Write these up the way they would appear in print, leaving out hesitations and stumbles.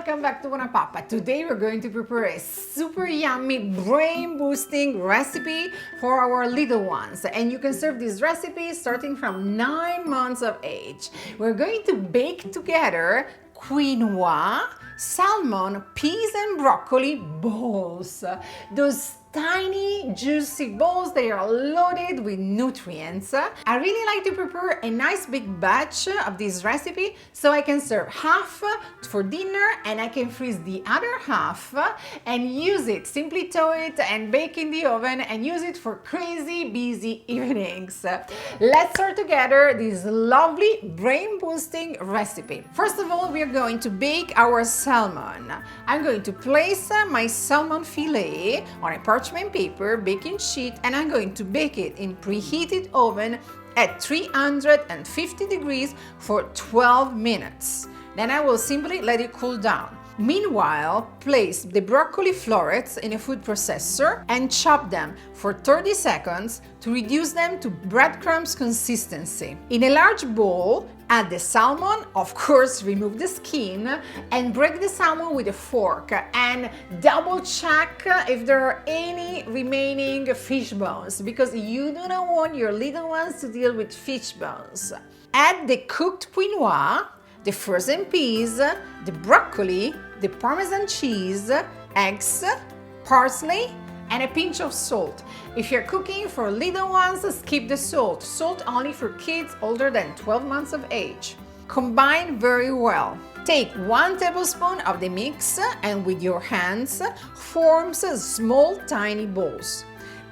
welcome back to BuonaPappa. Today we're going to prepare a super yummy brain boosting recipe for our little ones, and you can serve this recipe starting from 9 months of age. We're going to bake together quinoa, salmon, peas and broccoli balls. Those tiny juicy balls, they are loaded with nutrients. I really like to prepare a nice big batch of this recipe so I can serve half for dinner and I can freeze the other half and use it, simply tow it and bake in the oven and use it for crazy busy evenings. Let's start together this lovely brain boosting recipe. First of all, we are going to bake our salmon. I'm going to place my salmon fillet on a parchment paper baking sheet and I'm going to bake it in preheated oven at 350 degrees for 12 minutes. Then I will simply let it cool down. Meanwhile, place the broccoli florets in a food processor and chop them for 30 seconds to reduce them to breadcrumbs consistency. In a large bowl, add the salmon, of course remove the skin, and break the salmon with a fork and double check if there are any remaining fish bones, because you do not want your little ones to deal with fish bones. Add the cooked quinoa, the frozen peas, the broccoli, the Parmesan cheese, eggs, parsley, and a pinch of salt. If you're cooking for little ones, skip the salt. Salt only for kids older than 12 months of age. Combine very well. Take 1 tablespoon of the mix and with your hands form small tiny balls.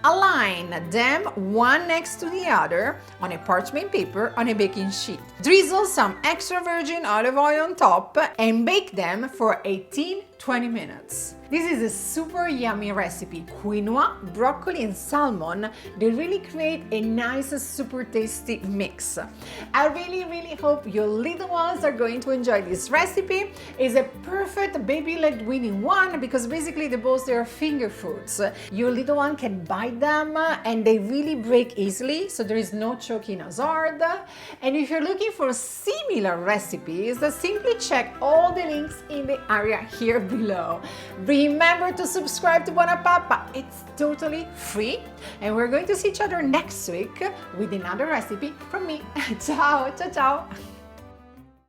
Align them one next to the other on a parchment paper on a baking sheet. Drizzle some extra virgin olive oil on top and bake them for 18-20 minutes. This is a super yummy recipe. Quinoa, broccoli and salmon, they really create a nice, super tasty mix. I really hope your little ones are going to enjoy this recipe. It's a perfect baby-led weaning one because basically the balls, they are finger foods. Your little one can bite them and they really break easily, so there is no choking hazard. And if you're looking for similar recipes, simply check all the links in the area here below. Remember to subscribe to BuonaPappa. It's totally free. And we're going to see each other next week with another recipe from me. Ciao, ciao, ciao.